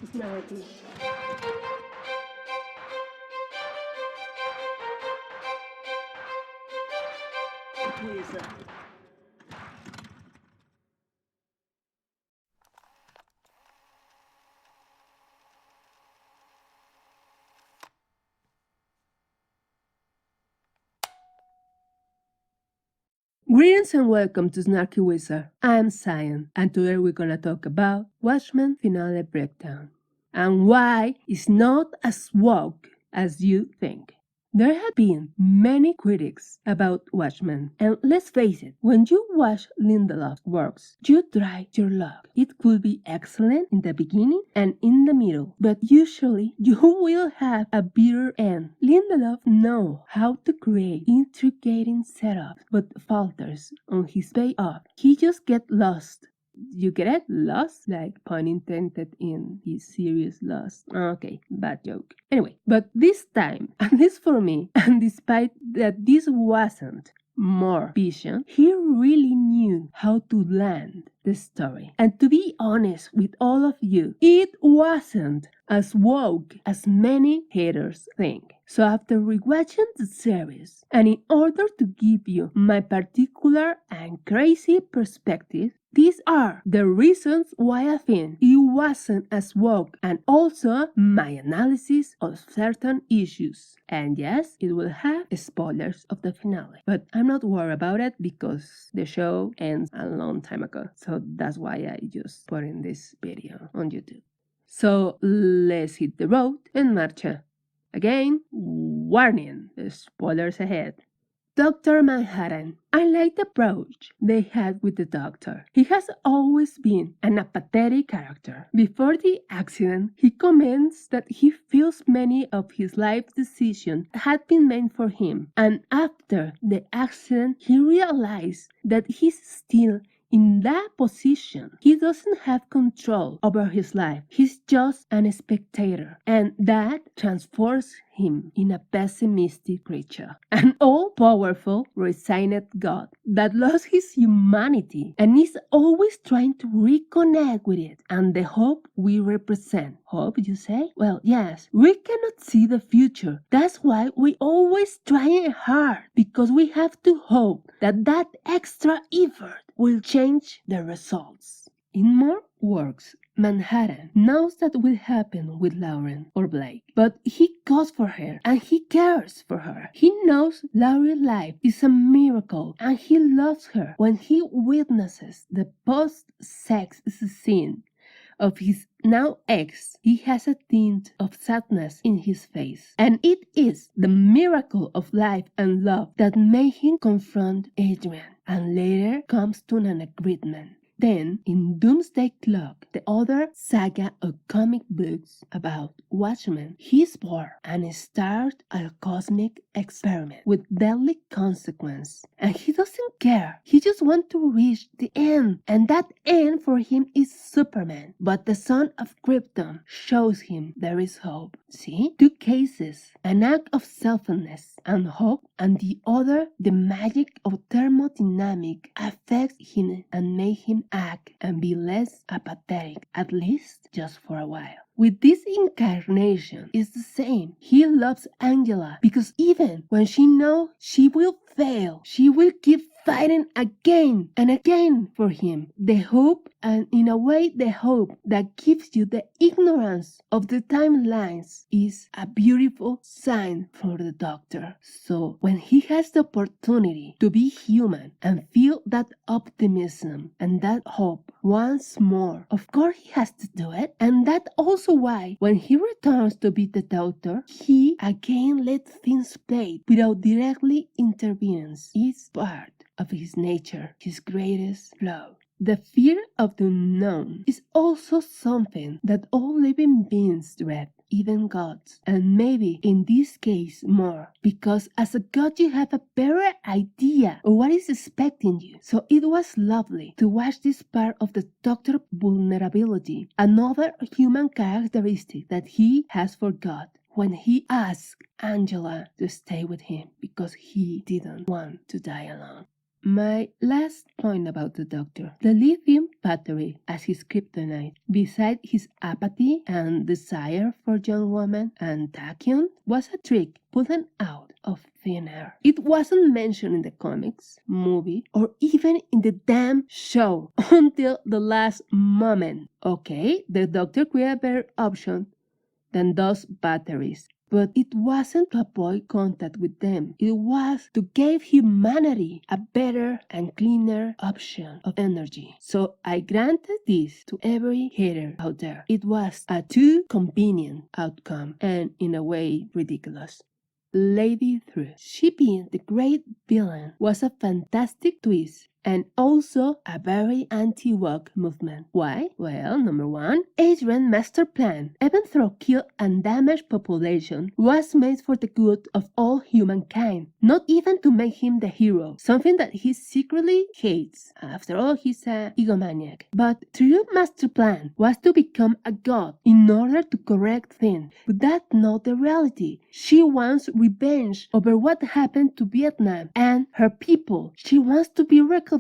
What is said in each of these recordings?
personality. Please. Greetings and welcome to Snarky Wizard. I'm Cyan, and today we're gonna talk about Watchmen Finale Breakdown and why it's not as woke as you think. There have been many critics about Watchmen, and let's face it, when you watch Lindelof's works, you try your luck. It could be excellent in the beginning and in the middle, but usually you will have a bitter end. Lindelof knows how to create intricate setups, but falters on his payoff. He just gets lost. You get it? Lost? Like pun intended in his serious loss. Okay, bad joke. Anyway, but this time, at least for me, and despite that this wasn't more vision, he really knew how to land the story. And to be honest with all of you, it wasn't as woke as many haters think. So after rewatching the series, and in order to give you my particular and crazy perspective, these are the reasons why I think it wasn't as woke, and also my analysis of certain issues. And yes, it will have spoilers of the finale. But I'm not worried about it because the show ends a long time ago. So that's why I just put in this video on YouTube. So let's hit the road and marcha. Again, warning, spoilers ahead. Dr. Manhattan. I like the approach they had with the doctor. He has always been an apathetic character. Before the accident, he comments that he feels many of his life decisions had been made for him. And after the accident, he realized that he's still in that position. He doesn't have control over his life. He's just a spectator. And that transforms him in a pessimistic creature. An all-powerful, resigned God that lost his humanity and is always trying to reconnect with it and the hope we represent. Hope, you say? Well, yes, we cannot see the future. That's why we always try hard, because we have to hope that extra effort will change the results. In more works, Manhattan knows that will happen with Lauren or Blake, but he goes for her and he cares for her. He knows Lauren's life is a miracle and he loves her. When he witnesses the post-sex scene of his now ex, he has a tint of sadness in his face. And it is the miracle of life and love that made him confront Adrian, and later comes to an agreement. Then, in Doomsday Clock, the other saga of comic books about Watchmen, he's born and starts a cosmic experiment with deadly consequence. And he doesn't care. He just wants to reach the end. And that end for him is Superman. But the son of Krypton shows him there is hope. See? Two cases. An act of selflessness and hope, and the other, the magic of thermodynamic, affects him and makes him act and be less apathetic, at least just for a while. With this incarnation, it's the same. He loves Angela because even when she knows she will fail, she will keep fighting again and again for him. The hope, and in a way the hope that gives you the ignorance of the timelines, is a beautiful sign for the doctor. So when he has the opportunity to be human and feel that optimism and that hope once more, of course he has to do it. And that's also why when he returns to be the doctor, he again lets things play without directly intervening. It's part of his nature, his greatest flaw. The fear of the unknown is also something that all living beings dread, even gods, and maybe in this case more, because as a god you have a better idea of what is expecting you. So it was lovely to watch this part of the Doctor's vulnerability, another human characteristic that he has for God, when he asked Angela to stay with him because he didn't want to die alone. My last point about the Doctor. The lithium battery as his kryptonite, beside his apathy and desire for young women and tachyon, was a trick pulled out of thin air. It wasn't mentioned in the comics, movie, or even in the damn show until the last moment. Okay, the Doctor created a better option than those batteries. But it wasn't to avoid contact with them. It was to give humanity a better and cleaner option of energy. So I granted this to every hater out there. It was a too convenient outcome and in a way ridiculous. Lady Thrush, she being the great villain, was a fantastic twist and also a very anti-woke movement. Why? Well, number one, Adrian's master plan, even though kill and damage population, was made for the good of all humankind, not even to make him the hero, something that he secretly hates. After all, he's a egomaniac. But true master plan was to become a god in order to correct things. But that's not the reality. She wants revenge over what happened to Vietnam and her people. She wants to be recognized,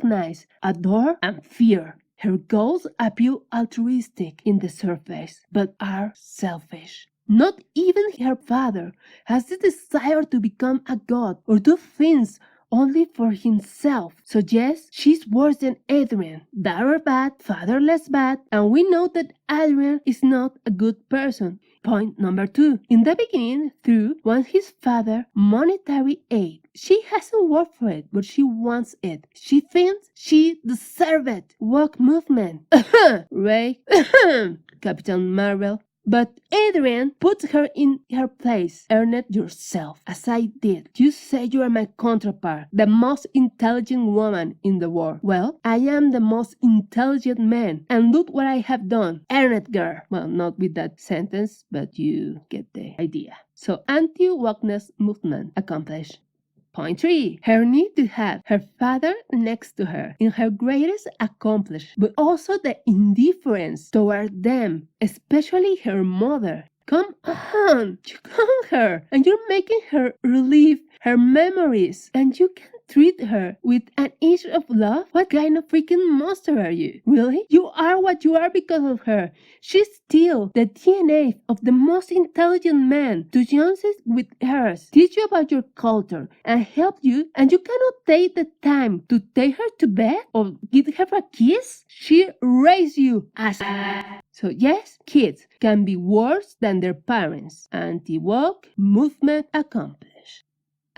adored, and feared. Her goals appear altruistic in the surface, but are selfish. Not even her father has the desire to become a god or do things only for himself. So yes, she's worse than Adrian. Daughter bad, fatherless bad, and we know that Adrian is not a good person. Point number two. In the beginning, Thru wants his father monetary aid. She hasn't worked for it, but she wants it. She thinks she deserves it. Woke movement. Ray. Captain Marvel. But Adrian puts her in her place. Earn it yourself, as I did. You say you are my counterpart, the most intelligent woman in the world. Well, I am the most intelligent man, and look what I have done. Earn it, girl. Well, not with that sentence, but you get the idea. So, anti-wokeness movement accomplished. Point 3. Her need to have her father next to her in her greatest accomplishment, but also the indifference toward them, especially her mother. Come on, you call her, and you're making her relive her memories, and you can treat her with an inch of love? What kind of freaking monster are you? Really? You are what you are because of her. She's still the DNA of the most intelligent man to join it with hers, teach you about your culture, and help you, and you cannot take the time to take her to bed or give her a kiss? She raised you as so yes, kids can be worse than their parents. Anti-woke movement accomplished.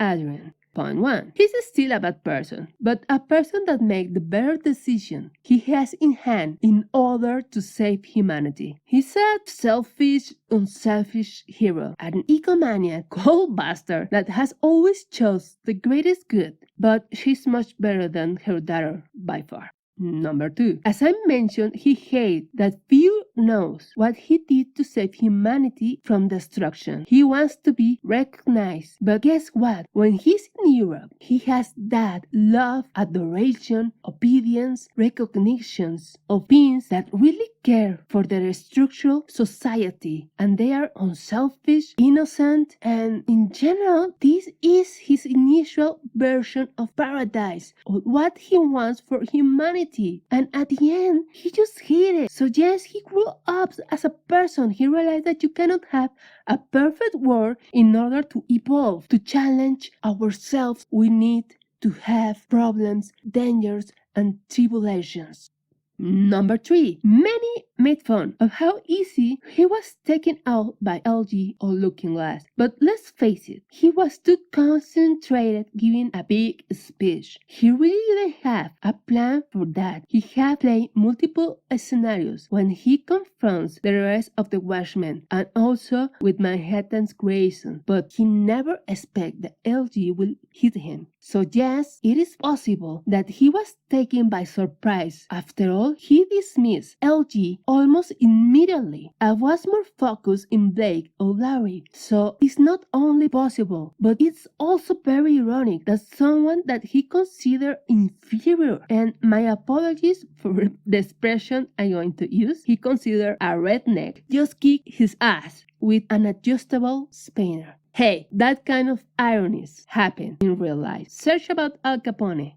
Adrian. Point 1. He's still a bad person, but a person that makes the better decision he has in hand in order to save humanity. He's a selfish, unselfish hero, an egomaniac, cold bastard that has always chose the greatest good, but she's much better than her daughter by far. Number 2. As I mentioned, he hates that few knows what he did to save humanity from destruction. He wants to be recognized. But guess what? When he's in Europe, he has that love, adoration, obedience, recognitions of beings that really care for their structural society. And they are unselfish, innocent, and in general, this is his initial version of paradise, of what he wants for humanity. And at the end, he just hated it. So yes, he grew up as a person. He realized that you cannot have a perfect world in order to evolve, to challenge ourselves. We need to have problems, dangers, and tribulations. Number 3. Many made fun of how easy he was taken out by LG or Looking Glass. But let's face it, he was too concentrated giving a big speech. He really didn't have a plan for that. He had played multiple scenarios when he confronts the rest of the Watchmen and also with Manhattan's Grayson, but he never expected that LG will hit him. So yes, it is possible that he was taken by surprise. After all, he dismissed LG almost immediately and was more focused in Blake or Larry. So it's not only possible, but it's also very ironic that someone that he considered inferior, and my apologies for the expression I'm going to use, he considered a redneck, just kicked his ass with an adjustable spanner. Hey, that kind of ironies happen in real life. Search about Al Capone.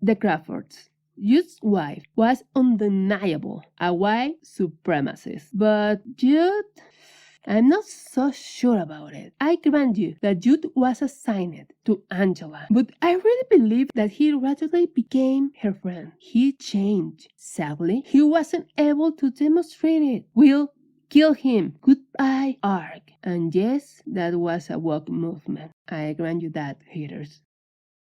The Crawfords. Jude's wife was undeniable, a white supremacist. But Jude, I'm not so sure about it. I grant you that Jude was assigned to Angela, but I really believe that he gradually became her friend. He changed. Sadly, he wasn't able to demonstrate it. Will kill him. Goodbye, Ark. And yes, that was a woke movement. I grant you that, haters.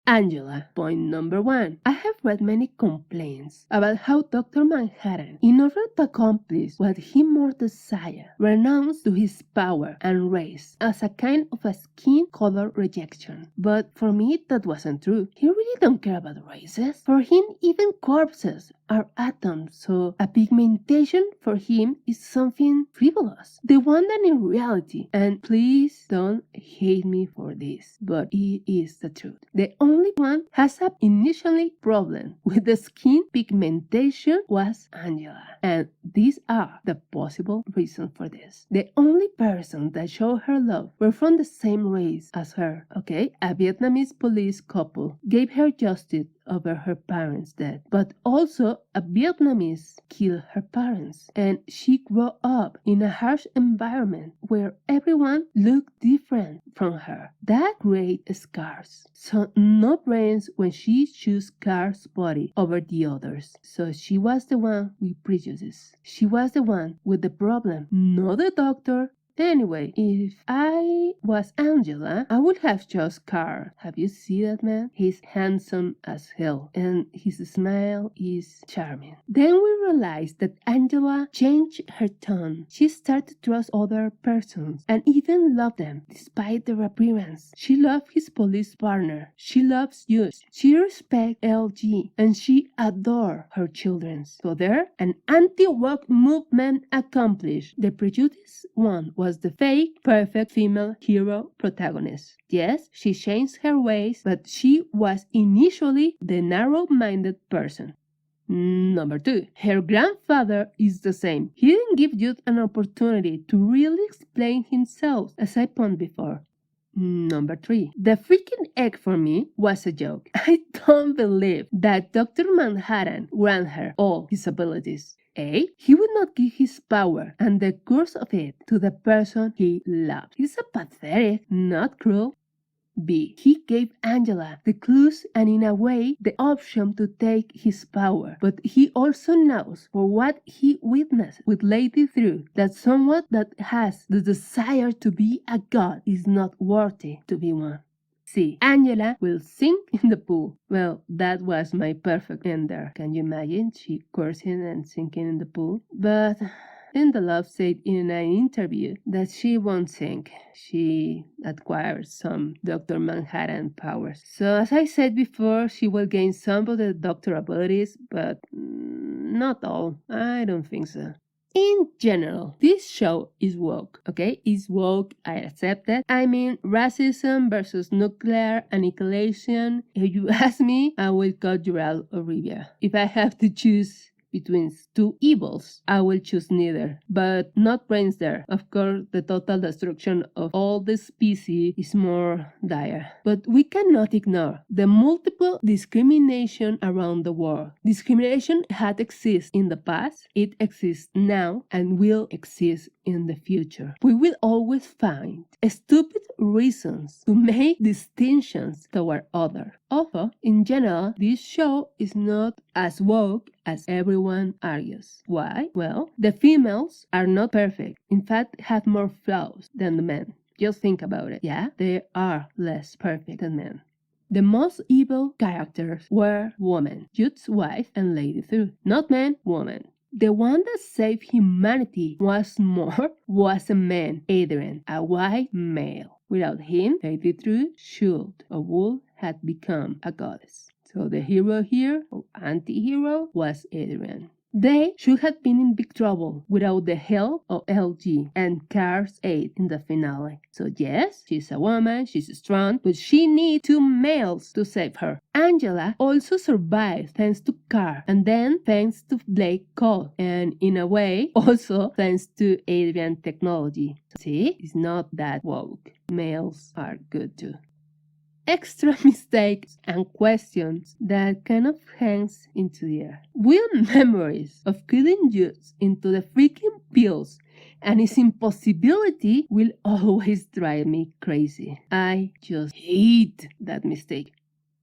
Angela, point number 1. I have read many complaints about how Dr. Manhattan, in order to accomplish what he more desired, renounced to his power and race as a kind of a skin color rejection. But for me, that wasn't true. He really don't care about races. For him, even corpses are atoms, so a pigmentation for him is something frivolous. The one that in reality, and please don't hate me for this, but it is the truth. The only one has a initially problem with the skin pigmentation was Angela, and these are the possible reasons for this. The only person that showed her love were from the same race as her, okay? A Vietnamese police couple gave her justice over her parents' death, but also a Vietnamese killed her parents, and she grew up in a harsh environment where everyone looked different from her. That created scars. So no brains when she chose Carl's body over the others. So she was the one with prejudices. She was the one with the problem, not the doctor. Anyway, if I was Angela, I would have chose Carl. Have you seen that man? He's handsome as hell, and his smile is charming. Then we realized that Angela changed her tone. She started to trust other persons and even love them despite their appearance. She loved his police partner. She loves youth. She respects LG, and she adores her children. So there, an anti-woke movement accomplished. The prejudice one was the fake, perfect female hero protagonist. Yes, she changed her ways, but she was initially the narrow-minded person. Number 2. Her grandfather is the same. He didn't give Jude an opportunity to really explain himself, as I pointed before. Number 3. The freaking egg for me was a joke. I don't believe that Dr. Manhattan granted her all his abilities. A. He would not give his power and the curse of it to the person he loved. He's a pathetic, not cruel. B. He gave Angela the clues and in a way the option to take his power, but he also knows for what he witnessed with Lady Drew that someone that has the desire to be a god is not worthy to be one. C. Angela will sink in the pool. Well, that was my perfect ender. Can you imagine? She cursing and sinking in the pool. But Lindelof said in an interview that she won't sink. She acquires some Dr. Manhattan powers. So as I said before, she will gain some of the doctor abilities, but not all. I don't think so. In general, this show is woke, okay? It's woke, I accept it. I mean, racism versus nuclear annihilation. If you ask me, I will cut Gerald Olivia. If I have to choose between two evils, I will choose neither, but not brains there. Of course, the total destruction of all the species is more dire. But we cannot ignore the multiple discrimination around the world. Discrimination had existed in the past, it exists now, and will exist in the future. We will always find stupid reasons to make distinctions toward others. Although, in general, this show is not as woke as everyone argues. Why? Well, the females are not perfect. In fact, have more flaws than the men. Just think about it. Yeah, they are less perfect than men. The most evil characters were women, Jude's wife and Lady Drew. Not men, women. The one that saved humanity was a man, Adrian, a white male. Without him, Lady Drew should or would have become a goddess. So the hero here, or anti-hero, was Adrian. They should have been in big trouble without the help of LG and Carl's aid in the finale. So yes, she's a woman, she's strong, but she needs two males to save her. Angela also survived thanks to Carl, and then thanks to Blake Cole, and in a way, also thanks to Adrian technology. See, it's not that woke. Males are good too. extra mistakes and questions that kind of hangs into the air. Will memories of killing Jews into the freaking pills and its impossibility will always drive me crazy. I just hate that mistake.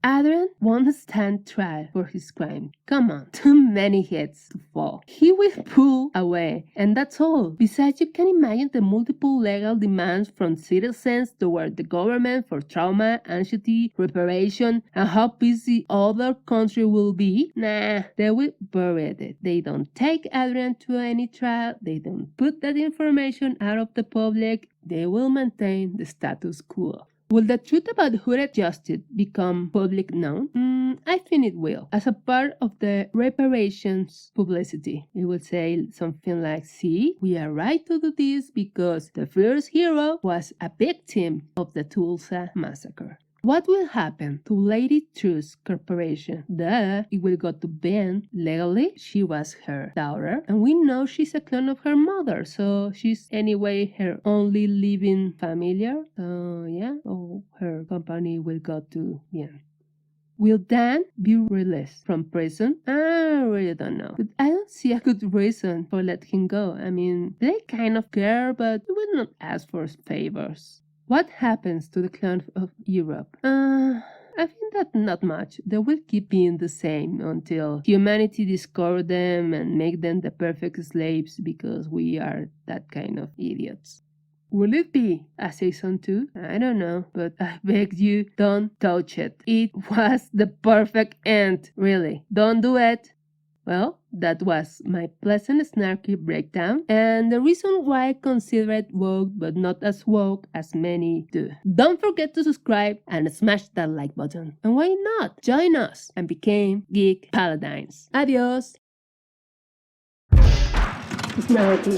Adrian won't stand trial for his crime. Come on, too many heads to fall. He will pull away, and that's all. Besides, you can imagine the multiple legal demands from citizens toward the government for trauma, anxiety, reparation, and how busy other country will be. Nah, they will bury it. They don't take Adrian to any trial. They don't put that information out of the public. They will maintain the status quo. Will the truth about who justice become public known? I think it will. As a part of the reparations publicity, it will say something like, see, we are right to do this because the first hero was a victim of the Tulsa massacre. What will happen to Lady Truth's corporation? It will go to Ben. Legally, she was her daughter, and we know she's a clone of her mother, so she's anyway her only living familiar. So yeah, her company will go to Ben. Will Dan be released from prison? I really don't know. But I don't see a good reason for letting him go. I mean, they kind of care, but they will not ask for favors. What happens to the clone of Europe? I think that not much. They will keep being the same until humanity discover them and make them the perfect slaves because we are that kind of idiots. Will it be a season 2? I don't know, but I beg you, don't touch it. It was the perfect end, really. Don't do it. Well, that was my pleasant snarky breakdown, and the reason why I consider it woke but not as woke as many do. Don't forget to subscribe and smash that like button. And why not? Join us and become Geek Paladins. Adios! Snarky.